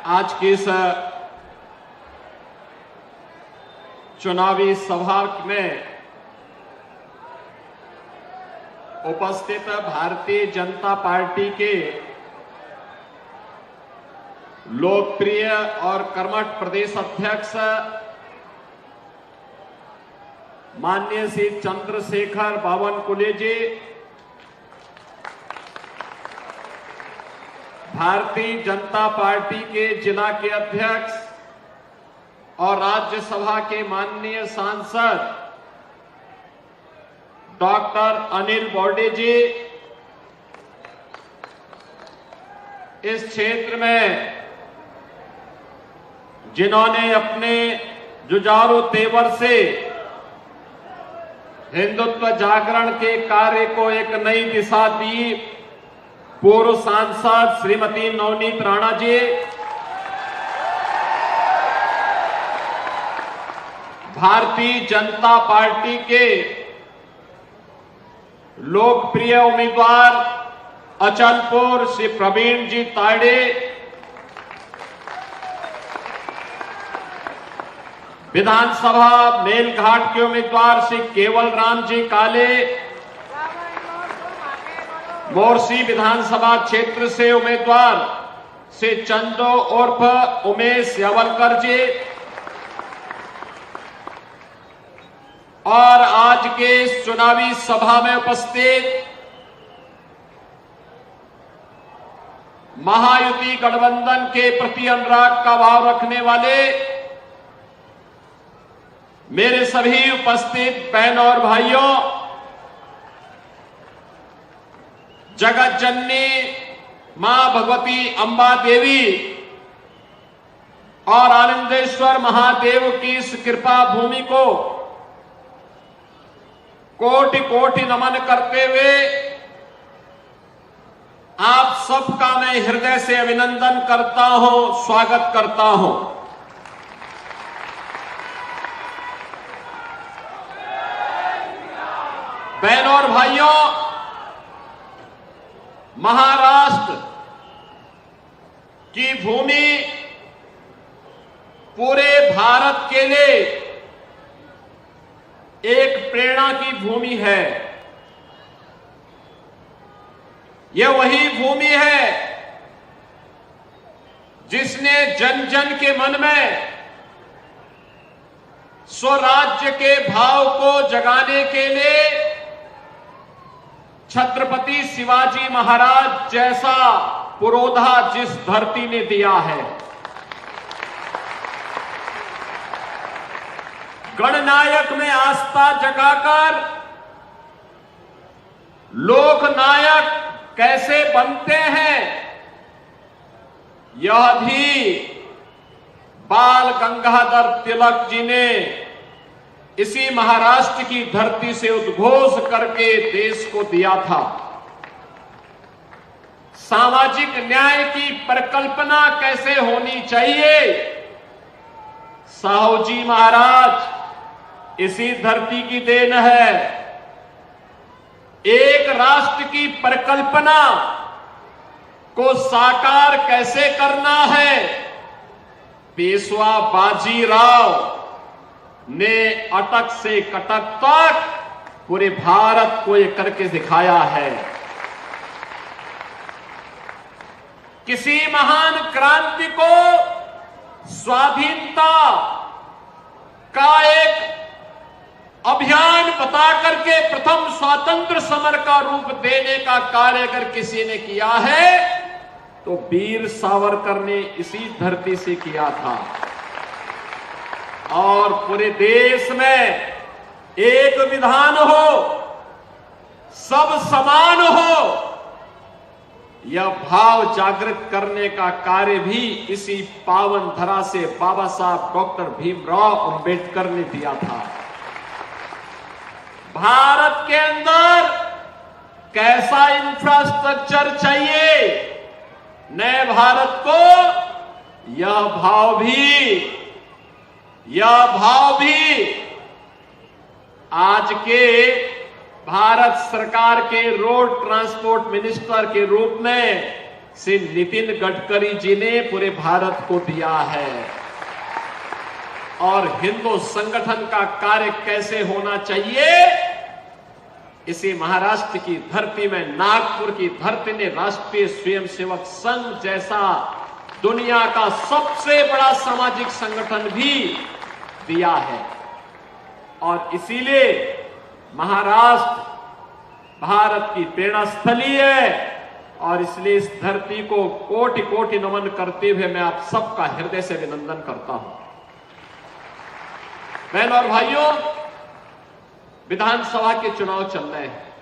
आज की इस चुनावी सभा में उपस्थित भारतीय जनता पार्टी के लोकप्रिय और कर्मठ प्रदेश अध्यक्ष माननीय श्री चंद्रशेखर बावनकुले जी, भारतीय जनता पार्टी के जिला के अध्यक्ष और राज्यसभा के माननीय सांसद डॉक्टर अनिल बॉडी जी, इस क्षेत्र में जिन्होंने अपने जुझारू तेवर से हिंदुत्व जागरण के कार्य को एक नई दिशा दी, पूर्व सांसद श्रीमती नवनीत राणा जी, भारतीय जनता पार्टी के लोकप्रिय उम्मीदवार अचलपुर श्री प्रवीण जी ताड़े, विधानसभा मेलघाट के उम्मीदवार श्री केवल राम जी काले, मोरसी विधानसभा क्षेत्र से उम्मीदवार श्री चंदो उर्फ उमेश यावलकर जी, और आज के इस चुनावी सभा में उपस्थित महायुति गठबंधन के प्रति अनुराग का भाव रखने वाले मेरे सभी उपस्थित बहन और भाइयों, जगत जननी मां भगवती अंबा देवी और आनंदेश्वर महादेव की इस कृपा भूमि को कोटि कोटि नमन करते हुए आप सबका मैं हृदय से अभिनंदन करता हूं, स्वागत करता हूं। बहनों और भाइयों, महाराष्ट्र की भूमि पूरे भारत के लिए एक प्रेरणा की भूमि है। यह वही भूमि है जिसने जन जन के मन में स्वराज्य के भाव को जगाने के लिए छत्रपति शिवाजी महाराज जैसा पुरोधा जिस धरती ने दिया है, गणनायक में आस्था जगाकर लोकनायक कैसे बनते हैं, यह भी बाल गंगाधर तिलक जी ने इसी महाराष्ट्र की धरती से उद्घोष करके देश को दिया था। सामाजिक न्याय की परिकल्पना कैसे होनी चाहिए, साहू जी महाराज इसी धरती की देन है। एक राष्ट्र की परिकल्पना को साकार कैसे करना है, पेशवा बाजीराव ने अटक से कटक तक पूरे भारत को ये करके दिखाया है। किसी महान क्रांति को स्वाधीनता का एक अभियान बता करके प्रथम स्वातंत्र समर का रूप देने का कार्य अगर किसी ने किया है तो वीर सावरकर ने इसी धरती से किया था। और पूरे देश में एक विधान हो, सब समान हो, यह भाव जागृत करने का कार्य भी इसी पावन धरा से बाबा साहब डॉक्टर भीमराव अंबेडकर ने दिया था। भारत के अंदर कैसा इंफ्रास्ट्रक्चर चाहिए नए भारत को, यह भाव भी आज के भारत सरकार के रोड ट्रांसपोर्ट मिनिस्टर के रूप में श्री नितिन गडकरी जी ने पूरे भारत को दिया है। और हिंदू संगठन का कार्य कैसे होना चाहिए, इसी महाराष्ट्र की धरती में, नागपुर की धरती ने राष्ट्रीय स्वयंसेवक संघ जैसा दुनिया का सबसे बड़ा सामाजिक संगठन भी दिया है। और इसीलिए महाराष्ट्र भारत की प्रेरणा स्थली है। और इसलिए इस धरती को कोटि कोटि नमन करते हुए मैं आप सबका हृदय से अभिनंदन करता हूं। बहन और भाइयों, विधानसभा के चुनाव चल रहे हैं।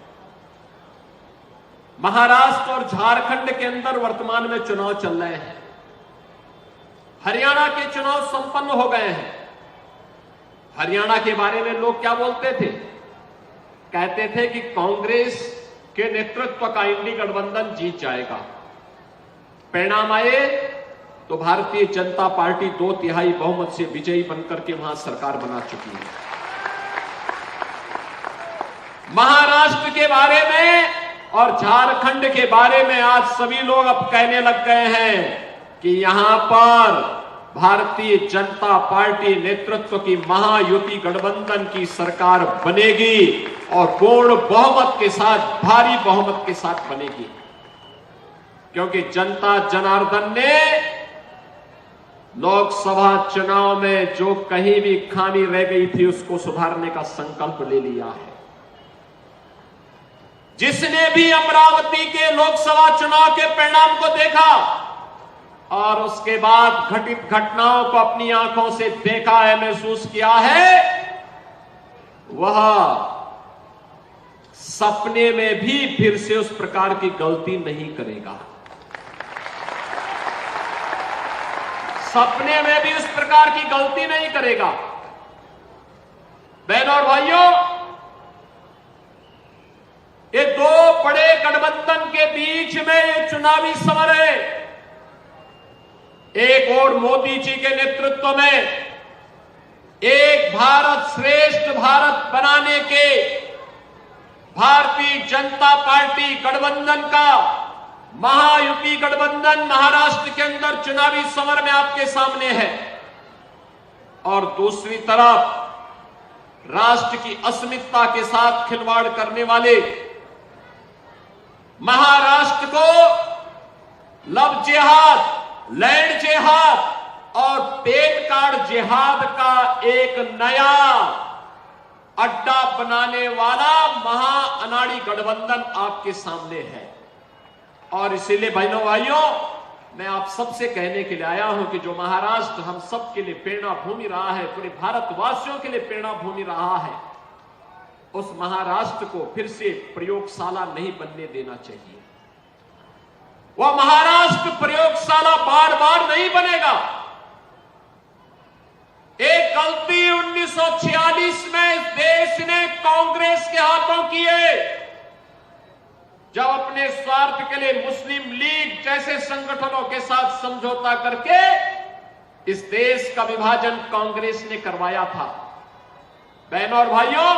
महाराष्ट्र और झारखंड के अंदर वर्तमान में चुनाव चल रहे हैं। हरियाणा के चुनाव संपन्न हो गए हैं। हरियाणा के बारे में लोग क्या बोलते थे? कहते थे कि कांग्रेस के नेतृत्व का इंडी गठबंधन जीत जाएगा। परिणाम आए तो भारतीय जनता पार्टी 2/3 बहुमत से विजयी बनकर के वहां सरकार बना चुकी है। महाराष्ट्र के बारे में और झारखंड के बारे में आज सभी लोग अब कहने लग गए हैं कि यहां पर भारतीय जनता पार्टी नेतृत्व की महायुति गठबंधन की सरकार बनेगी और पूर्ण बहुमत के साथ, भारी बहुमत के साथ बनेगी। क्योंकि जनता जनार्दन ने लोकसभा चुनाव में जो कहीं भी खामी रह गई थी उसको सुधारने का संकल्प ले लिया है। जिसने भी अमरावती के लोकसभा चुनाव के परिणाम को देखा और उसके बाद घटित घटनाओं को अपनी आंखों से देखा है, महसूस किया है, वह सपने में भी फिर से उस प्रकार की गलती नहीं करेगा। सपने में भी उस प्रकार की गलती नहीं करेगा। बहनों और भाइयों, ये दो बड़े गठबंधन के बीच में ये चुनावी समर है। एक और मोदी जी के नेतृत्व में एक भारत श्रेष्ठ भारत बनाने के भारतीय जनता पार्टी गठबंधन का महायुति गठबंधन महाराष्ट्र के अंदर चुनावी समर में आपके सामने है। और दूसरी तरफ राष्ट्र की अस्मिता के साथ खिलवाड़ करने वाले महाराष्ट्र को लव जिहाद, लैंड जिहाद और पेन कार्ड जिहाद का एक नया अड्डा बनाने वाला महाअनाड़ी गठबंधन आपके सामने है। और इसीलिए बहनों भाइयों, मैं आप सबसे कहने के लिए आया हूं कि जो महाराष्ट्र हम सब के लिए प्रेरणा भूमि रहा है, पूरे भारतवासियों के लिए प्रेरणा भूमि रहा है, उस महाराष्ट्र को फिर से प्रयोगशाला नहीं बनने देना चाहिए। वह महाराष्ट्र प्रयोगशाला बार बार नहीं बनेगा। एक गलती 1946 में इस देश ने कांग्रेस के हाथों की है, जब अपने स्वार्थ के लिए मुस्लिम लीग जैसे संगठनों के साथ समझौता करके इस देश का विभाजन कांग्रेस ने करवाया था। बहनों और भाइयों,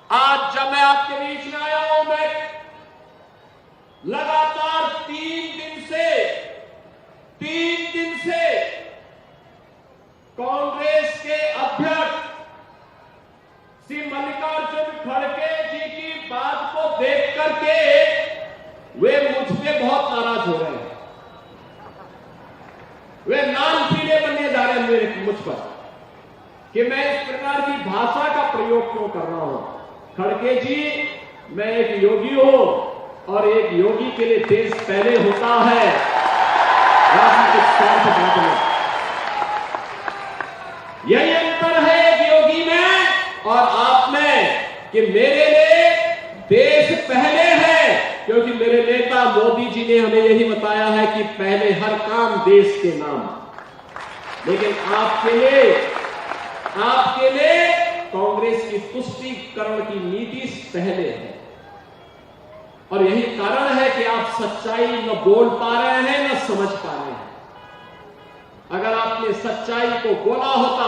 आज जब मैं आपके बीच में आया हूं, मैं लगातार 3 दिन से कांग्रेस के अध्यक्ष श्री मल्लिकार्जुन खड़गे जी की बात को देख करके वे मुझ पे बहुत नाराज हो रहे हैं। वे लाल पीले बनने जा रहे हैं मेरे मुझ पर कि मैं इस प्रकार की भाषा का प्रयोग क्यों कर रहा हूं। खड़गे जी, मैं एक योगी हूं और एक योगी के लिए देश पहले होता है, राजनीतिक स्वार्थ बाद में। यही अंतर है एक योगी में और आप में कि मेरे लिए देश पहले है, क्योंकि मेरे नेता मोदी जी ने हमें यही बताया है कि पहले हर काम देश के नाम। लेकिन आपके लिए कांग्रेस की तुष्टीकरण की नीति पहले है। और यही कारण है कि आप सच्चाई न बोल पा रहे हैं न समझ पा रहे हैं। अगर आपने सच्चाई को बोला होता,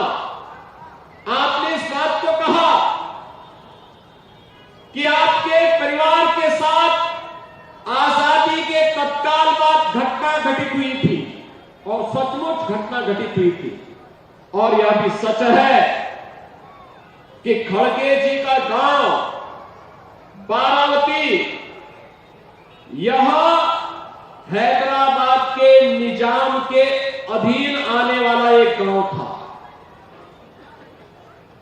आपने इस बात को कहा कि आपके परिवार के साथ आजादी के तत्काल बाद घटना घटित हुई थी और सचमुच घटना घटित हुई थी। और यह भी सच है कि खड़गे जी का गांव बारावती यह हैदराबाद के निजाम के अधीन आने वाला एक गांव था।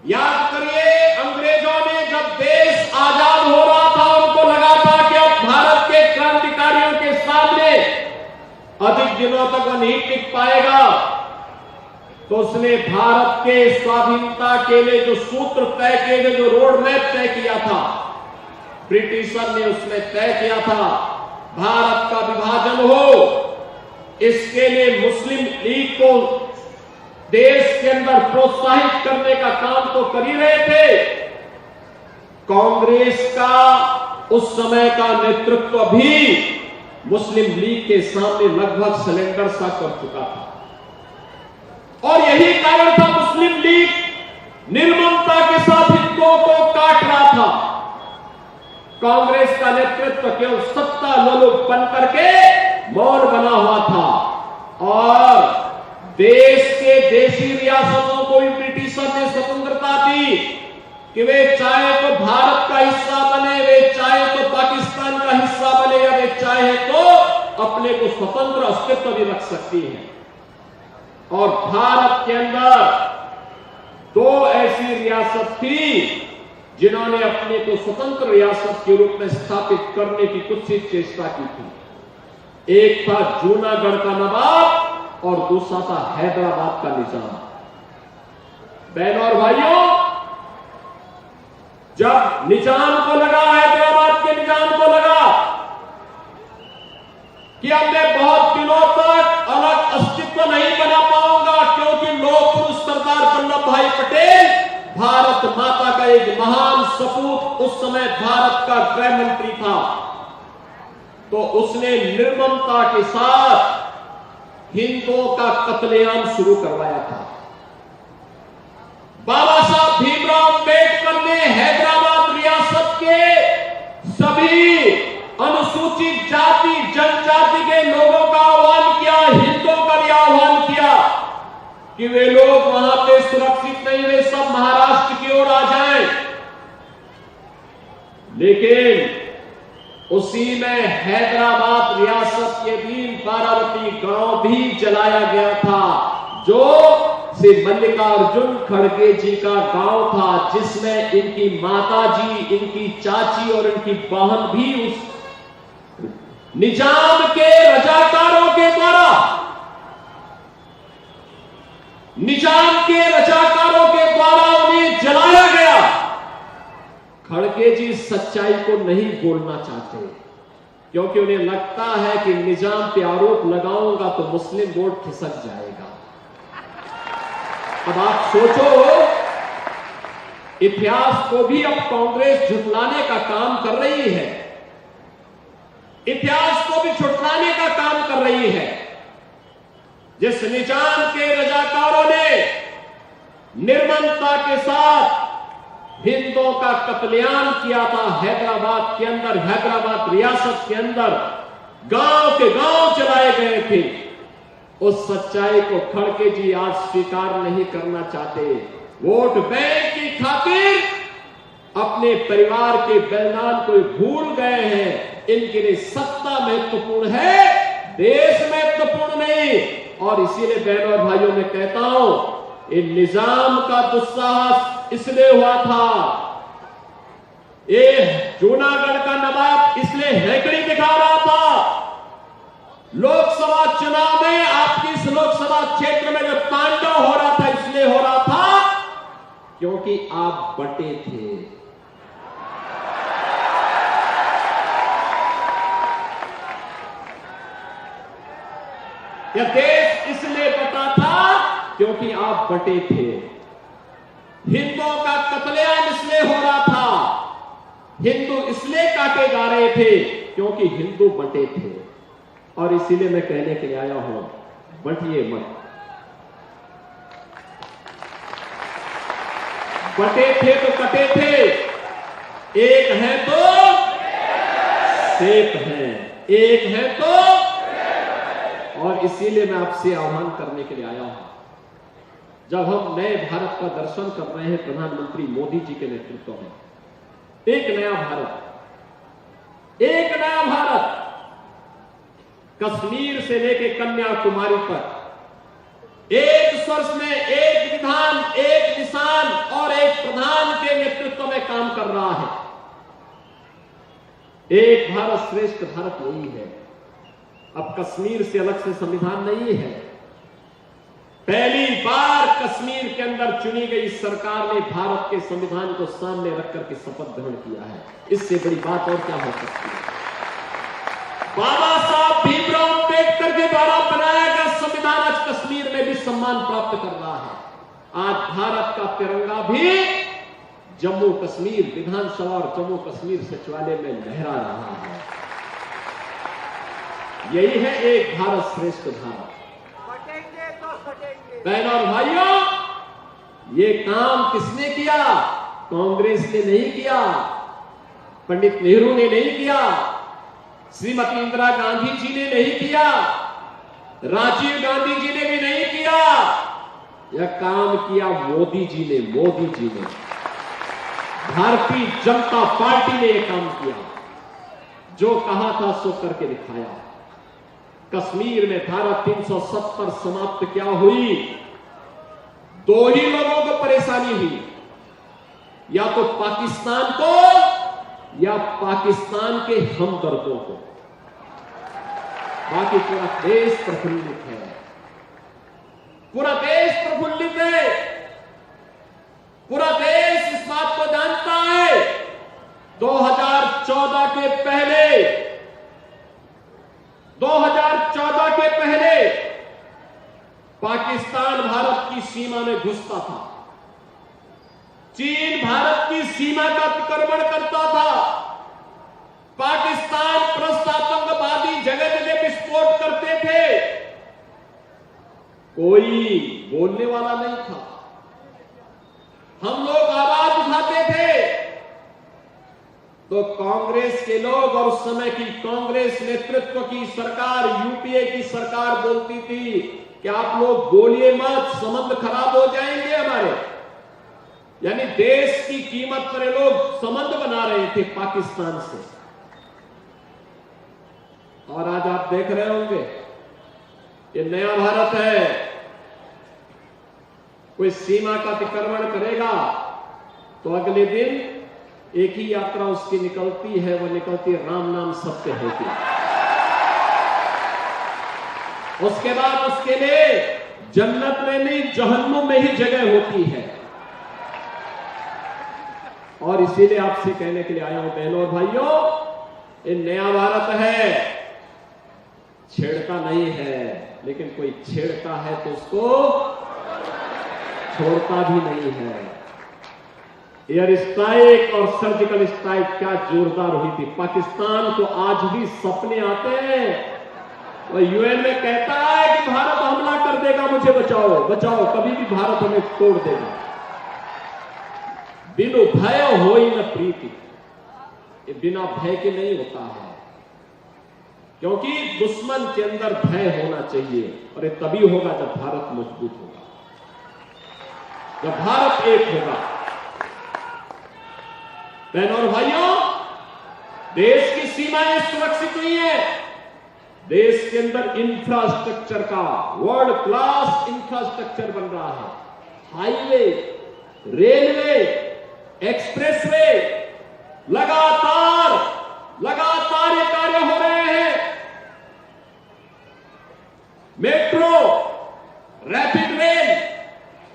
याद करिए, अंग्रेजों ने जब देश आजाद हो रहा था, उनको लगा था कि अब भारत के क्रांतिकारियों के सामने अधिक दिनों तक वह नहीं टिक पाएगा, तो उसने भारत के स्वाधीनता के लिए जो सूत्र तय किए थे, जो रोड मैप तय किया था, ब्रिटिशर ने उसमें तय किया था भारत का विभाजन हो। इसके लिए मुस्लिम लीग को देश के अंदर प्रोत्साहित करने का काम तो कर ही रहे थे, कांग्रेस का उस समय का नेतृत्व भी मुस्लिम लीग के सामने लगभग सिलेंडर सा कर चुका था। और यही कारण था मुस्लिम लीग निर्ममता के साथ हिंदुओं को काट रहा था। कांग्रेस का नेतृत्व केवल सत्ता लोलुप बन करके मौन बना हुआ था और देश के देशी रियासतों को भी ब्रिटिशर ने स्वतंत्रता दी कि वे चाहे तो भारत का हिस्सा बने, वे चाहे तो पाकिस्तान का हिस्सा बने, या वे चाहे तो अपने को स्वतंत्र अस्तित्व भी रख सकती है। और भारत के अंदर दो ऐसी रियासत थी जिन्होंने अपने को स्वतंत्र रियासत के रूप में स्थापित करने की कुछ ही चेष्टा की थी। एक था जूनागढ़ का नवाब और दूसरा था हैदराबाद का निजाम। बहनों और भाइयों, जब निजाम को लगा, हैदराबाद के निजाम को लगा कि अब मैं बहुत दिनों तक अलग अस्तित्व नहीं बना पाऊंगा, क्योंकि लौह पुरुष सरदार वल्लभ भाई पटेल भारत माता का एक महान सपूत, उस समय भारत का गृह मंत्री था, तो उसने निर्ममता के साथ हिंदुओं का कत्लेआम शुरू करवाया था। बाबा साहब भीमराव अंबेडकर ने हैदराबाद रियासत के सभी अनुसूचित जाति जनजाति के लोगों का आह्वान किया, हिंदुओं का भी आह्वान किया कि वे लोग वहां पे सुरक्षित नहीं, वे सब महाराष्ट्र की ओर आ जाएं। लेकिन उसी में हैदराबाद रियासत के भी बारावती गांव भी जलाया गया था, जो श्री मल्लिकार्जुन खड़गे जी का गांव था, जिसमें इनकी माता जी, इनकी चाची और इनकी बहन भी उस निजाम के रजाकारों के द्वारा, निजाम के रजाकारों के द्वारा उन्हें जलाया गया। खड़गे जी सच्चाई को नहीं बोलना चाहते, क्योंकि उन्हें लगता है कि निजाम पे आरोप लगाऊंगा तो मुस्लिम वोट खिसक जाएगा। अब आप सोचो, इतिहास को भी अब कांग्रेस झुठलाने का काम कर रही है, इतिहास को भी झुठलाने का काम कर रही है। जिस निजाम के रजाकारों ने निर्ममता के साथ हिंदुओं का कत्लेआम किया था हैदराबाद के अंदर, हैदराबाद रियासत के अंदर गांव के गांव चलाए गए थे, उस सच्चाई को खड़गे जी आज स्वीकार नहीं करना चाहते। वोट बैंक की खातिर अपने परिवार के बलिदान को भूल गए हैं। इनके लिए सत्ता महत्वपूर्ण है, देश महत्वपूर्ण नहीं। और इसीलिए बहनों और भाइयों में कहता हूं, इन निजाम का दुस्साहस इसलिए हुआ था, ये जूनागढ़ का नवाब इसलिए हैकड़ी दिखा रहा था। लोकसभा चुनाव में आपकी इस लोकसभा क्षेत्र में जो तांडव हो रहा था, इसलिए हो रहा था क्योंकि आप बटे थे। यह देश इसलिए बटा था क्योंकि आप बटे थे। हिंदुओं का कत्लेआम इसलिए हो रहा था, हिंदू इसलिए काटे जा रहे थे क्योंकि हिंदू बटे थे। और इसीलिए मैं कहने के लिए आया हूं, बंटिए मत। बटे थे तो कटे थे, एक है तो सेफ है, एक है तो और इसीलिए मैं आपसे आह्वान करने के लिए आया हूं। जब हम नए भारत का दर्शन कर रहे हैं प्रधानमंत्री मोदी जी के नेतृत्व में, एक नया भारत कश्मीर से लेकर कन्याकुमारी पर एक स्पर्श में एक विधान, एक निशान और एक प्रधान के नेतृत्व में काम कर रहा है। एक भारत श्रेष्ठ भारत वही है। अब कश्मीर से अलग से संविधान नहीं है। पहली बार कश्मीर के अंदर चुनी गई सरकार ने भारत के संविधान को सामने रखकर के शपथ ग्रहण किया है। इससे बड़ी बात और क्या हो सकती है। बाबा साहब भीमराव अम्बेडकर के द्वारा बनाया गया संविधान आज कश्मीर में भी सम्मान प्राप्त कर रहा है। आज भारत का तिरंगा भी जम्मू कश्मीर विधानसभा और जम्मू कश्मीर सचिवालय में लहरा रहा है। यही है एक भारत श्रेष्ठ भारत। बहनों और भाइयों, ये काम किसने किया? कांग्रेस ने नहीं किया, पंडित नेहरू ने नहीं किया, श्रीमती इंदिरा गांधी जी ने नहीं किया, राजीव गांधी जी ने भी नहीं किया। यह काम किया मोदी जी ने। भारतीय जनता पार्टी ने यह काम किया। जो कहा था सो करके दिखाया। कश्मीर में धारा 370 समाप्त क्या हुई? दो ही लोगों को परेशानी हुई, या तो पाकिस्तान को या पाकिस्तान के हमदर्दों को। बाकी पूरा देश प्रफुल्लित है, पूरा देश प्रफुल्लित है। पूरा देश इस बात को जानता है 2014 के पहले पाकिस्तान भारत की सीमा में घुसता था, चीन भारत की सीमा का अतिक्रमण करता था, पाकिस्तान परस्त आतंकवादी जगह जगह विस्फोट करते थे, कोई बोलने वाला नहीं था। हम लोग आवाज उठाते थे तो कांग्रेस के लोग और उस समय की कांग्रेस नेतृत्व की सरकार, यूपीए की सरकार बोलती थी कि आप लोग बोलिए मत, संबंध खराब हो जाएंगे हमारे। यानी देश की कीमत पर लोग संबंध बना रहे थे पाकिस्तान से। और आज आप देख रहे होंगे ये नया भारत है। कोई सीमा का अतिक्रमण करेगा तो अगले दिन एक ही यात्रा उसकी निकलती है, वो निकलती राम नाम सत्य होती। उसके बाद उसके लिए जन्नत में नहीं जहन्नुम में ही जगह होती है। और इसीलिए आपसे कहने के लिए आया हूं बहनों और भाइयों, ये नया भारत है, छेड़ता नहीं है, लेकिन कोई छेड़ता है तो उसको छोड़ता भी नहीं है। एयर स्ट्राइक और सर्जिकल स्ट्राइक क्या जोरदार हुई थी। पाकिस्तान को आज भी सपने आते हैं, और यूएन में कहता है कि भारत हमला कर देगा, मुझे बचाओ बचाओ, कभी भी भारत हमें तोड़ देगा। बिनु भय होई न प्रीति, ये बिना भय के नहीं होता है, क्योंकि दुश्मन के अंदर भय होना चाहिए। और ये तभी होगा जब भारत मजबूत होगा, जब भारत एक होगा। बहनों और भाइयों, देश की सीमाएं सुरक्षित हुई है। देश के अंदर इंफ्रास्ट्रक्चर का वर्ल्ड क्लास इंफ्रास्ट्रक्चर बन रहा है। हाईवे, रेलवे, एक्सप्रेसवे, लगातार ये कार्य हो रहे हैं। Metro, rapid rail,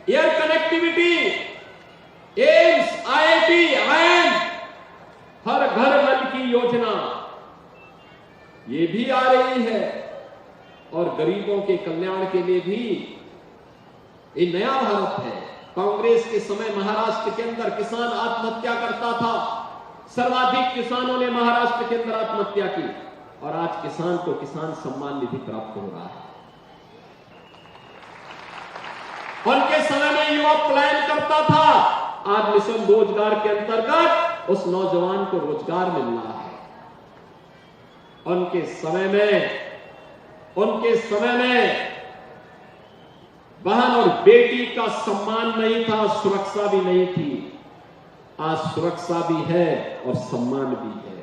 air connectivity, AIIMS, IIT, IIM, हर घर नल की योजना ये भी आ रही है। और गरीबों के कल्याण के लिए भी ये नया भारत है। कांग्रेस के समय महाराष्ट्र के अंदर किसान आत्महत्या करता था, सर्वाधिक किसानों ने महाराष्ट्र के अंदर आत्महत्या की, और आज किसान को किसान सम्मान निधि प्राप्त हो रहा है। उनके समय में युवा पलायन करता था, आज मिशन रोजगार के अंतर्गत उस नौजवान को रोजगार मिल रहा है। उनके समय में उनके समय में बहन और बेटी का सम्मान नहीं था, सुरक्षा भी नहीं थी। आज सुरक्षा भी है और सम्मान भी है।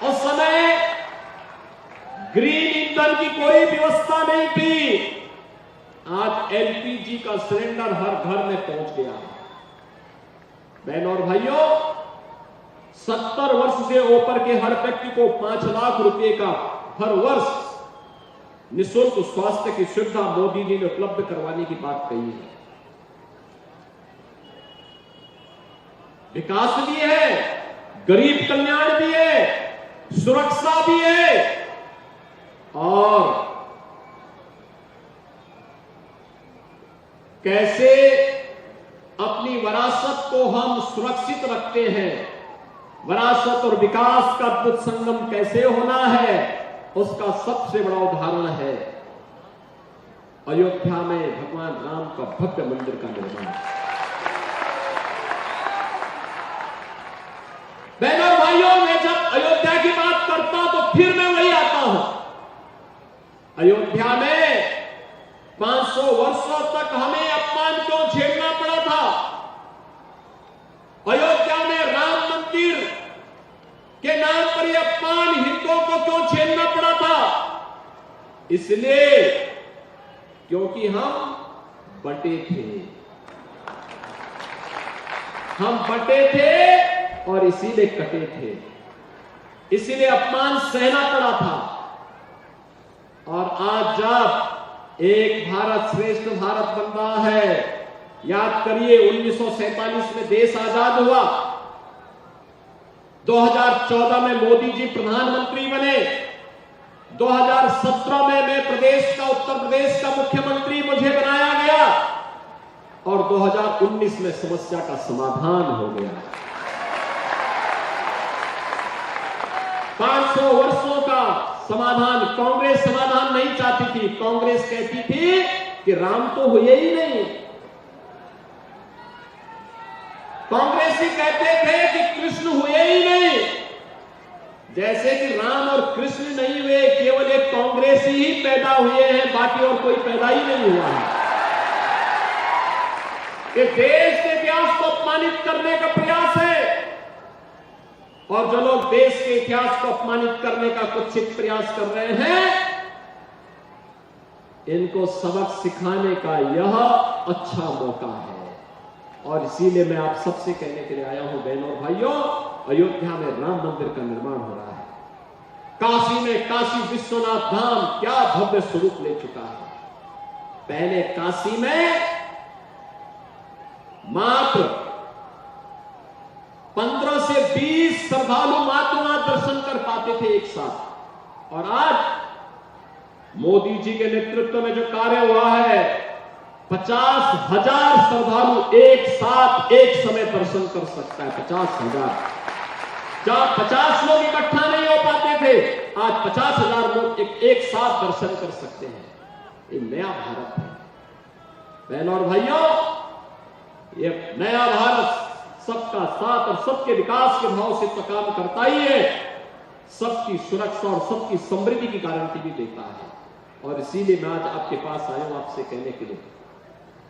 उस समय ग्रीन ईंधन की कोई व्यवस्था नहीं थी। आज एलपीजी का सिलेंडर हर घर में पहुंच गया है। बहनों और भाइयों, 70 वर्ष से ऊपर के हर व्यक्ति को 5 लाख रुपए का हर वर्ष निःशुल्क स्वास्थ्य की सुविधा मोदी जी ने उपलब्ध करवाने की बात कही है। विकास भी है, गरीब कल्याण भी है, सुरक्षा भी है और कैसे अपनी विरासत को हम सुरक्षित रखते हैं, विरासत और विकास का अद्भुत संगम कैसे होना है, उसका सबसे बड़ा उदाहरण है अयोध्या में भगवान राम का भव्य मंदिर का निर्माण। बहनों और भाइयों, मैं जब अयोध्या की बात करता तो फिर मैं वही आता हूं। अयोध्या में 500 वर्षों तक हमें अपमान क्यों झेलना पड़ा था? अयोध्या में राम मंदिर के नाम पर यह अपमान हिंदुओं को क्यों झेलना पड़ा था? इसलिए क्योंकि हम बटे थे, हम बटे थे और इसीलिए कटे थे, इसीलिए अपमान सहना पड़ा था। और आज जब एक भारत श्रेष्ठ भारत बन रहा है, याद करिए 1947 में देश आजाद हुआ, 2014 में मोदी जी प्रधानमंत्री बने, 2017 में मैं प्रदेश का उत्तर प्रदेश का मुख्यमंत्री मुझे बनाया गया और 2019 में समस्या का समाधान हो गया। 500 वर्षों का समाधान कांग्रेस समाधान नहीं चाहती थी। कांग्रेस कहती थी कि राम तो हुए ही नहीं। कांग्रेसी कहते थे कि कृष्ण हुए ही नहीं। जैसे कि राम और कृष्ण नहीं हुए, केवल एक कांग्रेसी ही पैदा हुए हैं, बाकी और कोई पैदा ही नहीं हुआ है। ये देश के इतिहास को अपमानित करने का प्रयास है और जो लोग देश के इतिहास को अपमानित करने का कुत्सित प्रयास कर रहे हैं, इनको सबक सिखाने का यह अच्छा मौका है। और इसीलिए मैं आप सबसे कहने के लिए आया हूं, बहनों और भाइयों, अयोध्या में राम मंदिर का निर्माण हो रहा है। काशी में काशी विश्वनाथ धाम क्या भव्य स्वरूप ले चुका है। पहले काशी में मात्र 15 से 20 श्रद्धालु मात्र वहां दर्शन कर पाते थे एक साथ, और आज मोदी जी के नेतृत्व में जो कार्य हुआ है, 50,000 श्रद्धालु एक साथ एक समय दर्शन कर सकता है। 50,000। जहां 50 लोग इकट्ठा नहीं हो पाते थे, आज 50,000 लोग एक साथ दर्शन कर सकते हैं। ये नया भारत है बहनों और भाइयों। ये नया भारत सबका साथ और सबके विकास के भाव से तो काम करता ही है, सबकी सुरक्षा और सबकी समृद्धि की गारंटी भी देता है। और इसीलिए मैं आज आपके पास आया हूं आपसे कहने के लिए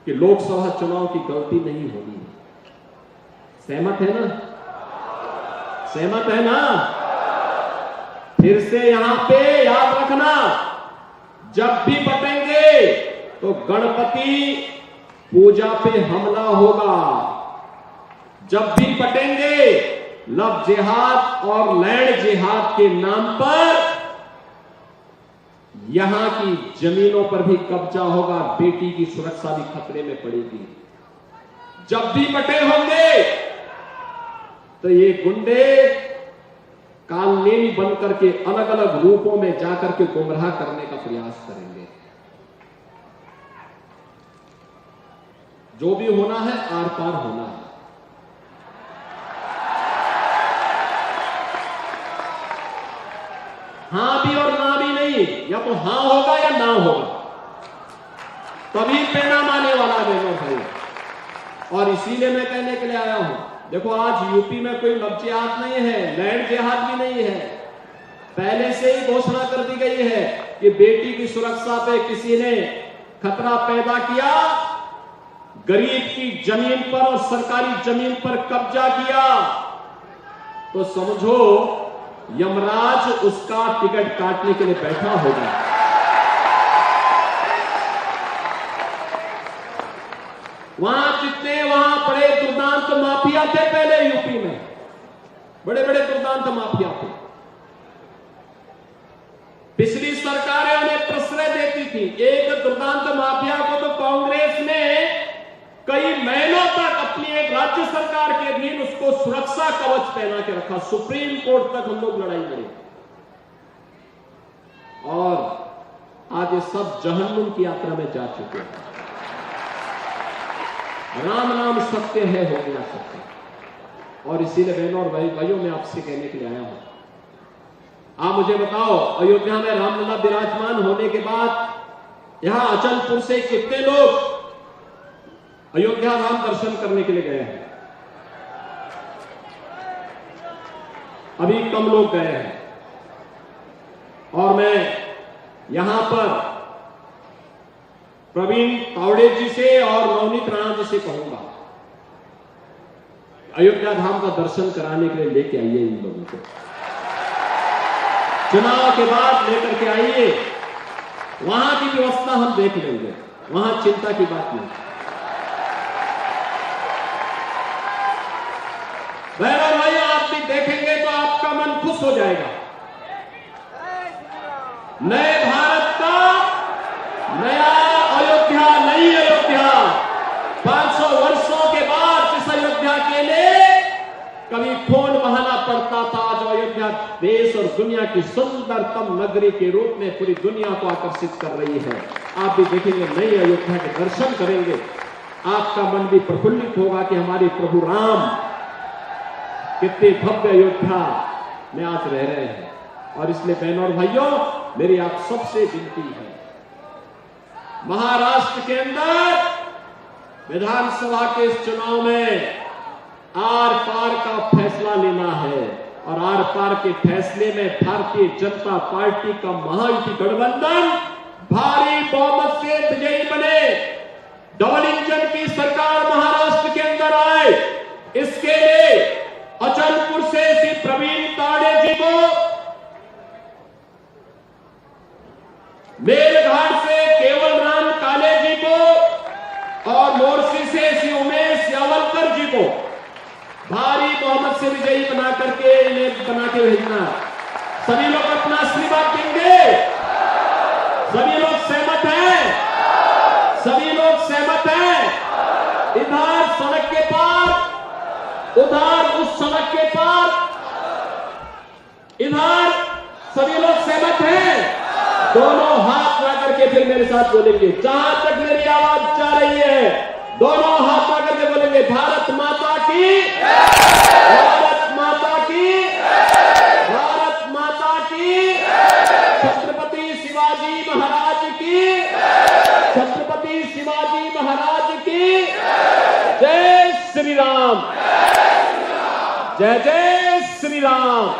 कि लोकसभा चुनाव की गलती नहीं होनी है। सहमत है ना? सहमत है ना? फिर से यहां पे याद रखना, जब भी बटेंगे तो गणपति पूजा पे हमला होगा। जब भी बटेंगे लव जिहाद और लैंड जिहाद के नाम पर यहां की जमीनों पर भी कब्जा होगा, बेटी की सुरक्षा भी खतरे में पड़ेगी। जब भी बटे होंगे तो ये गुंडे कालनेमी बन करके अलग अलग रूपों में जाकर के गुमराह करने का प्रयास करेंगे। जो भी होना है आर पार होना है। हां भी और ना भी नहीं, या तो हां होगा या ना होगा, तभी परिणाम आने वाला है बहनों भाई। और इसीलिए मैं कहने के लिए आया हूं, देखो आज यूपी में कोई लव जिहाद नहीं है, लैंड जिहाद भी नहीं है। पहले से ही घोषणा कर दी गई है कि बेटी की सुरक्षा पे किसी ने खतरा पैदा किया, गरीब की जमीन पर और सरकारी जमीन पर कब्जा किया, तो समझो यमराज उसका टिकट काटने के लिए बैठा होगा। वहां बड़े दुर्दांत माफिया थे पहले यूपी में, बड़े बड़े दुर्दांत माफिया थे। पिछली सरकारें उन्हें प्रश्रय देती थी। एक दुर्दांत माफिया को तो कांग्रेस ने कई महीनों तक अपनी एक राज्य सरकार के अधीन उसको सुरक्षा कवच पहना के रखा। सुप्रीम कोर्ट तक हम लोग लड़ाई लड़े और आज ये सब जहन्नुम की यात्रा में जा चुके हैं। राम नाम सत्य है, हो गया सत्य। और इसीलिए बहनों और भाइयों मैं आपसे कहने के लिए आया हूं, आप मुझे बताओ, अयोध्या में रामलला विराजमान होने के बाद यहां अचलपुर से कितने लोग अयोध्या राम दर्शन करने के लिए गए हैं? अभी कम लोग गए हैं। और मैं यहां पर प्रवीण तावड़े जी से और नवनीत राणा जी से कहूंगा, अयोध्या धाम का दर्शन कराने के लिए लेके आइए इन लोगों को। चुनाव के बाद लेकर के आइए, वहां की व्यवस्था हम देख लेंगे, वहां चिंता की बात नहीं। बहनों भाई, आप भी देखेंगे तो आपका मन खुश हो जाएगा। नए भारत का नया अयोध्या, नई अयोध्या, 500 वर्षों के बाद जिस अयोध्या के लिए कभी खून बहाना पड़ता था, जो अयोध्या देश और दुनिया की सुंदरतम नगरी के रूप में पूरी दुनिया को आकर्षित कर रही है। आप भी देखेंगे, नई अयोध्या के दर्शन करेंगे, आपका मन भी प्रफुल्लित होगा कि हमारे प्रभु राम कितने भव्य अयोध्या में आज रह रहे हैं। और इसलिए बहनों और भाइयों, मेरी आप सबसे विनती है, महाराष्ट्र के अंदर विधानसभा के इस चुनाव में आर पार का फैसला लेना है। और आर पार के फैसले में भारतीय जनता पार्टी का महायुति गठबंधन भारी बहुमत से विजयी बने, डबल इंजन की सरकार महाराष्ट्र के अंदर आए। इसके लिए अचलपुर से श्री प्रवीण तावड़े जी को, मेलघाट से केवल राम काले जी को और मोर्शी से श्री उमेश यावलकर जी को भारी बहुमत से विजयी बना करके इन्हें बना के भेजना। सभी लोग अपना आशीर्वाद देंगे? सभी लोग सहमत हैं? सभी लोग सहमत हैं? इधर सड़क के पार, उधर उस सड़क के पार, इधर सभी लोग सहमत हैं? दोनों हाथ ला करके फिर मेरे साथ बोलेंगे, जहां तक मेरी आवाज जा रही है, दोनों हाथ ला करके बोलेंगे, भारत माता की, भारत माता की, भारत माता की, छत्रपति शिवाजी महाराज की, छत्रपति शिवाजी महाराज की जय श्री राम, जय जय श्री राम।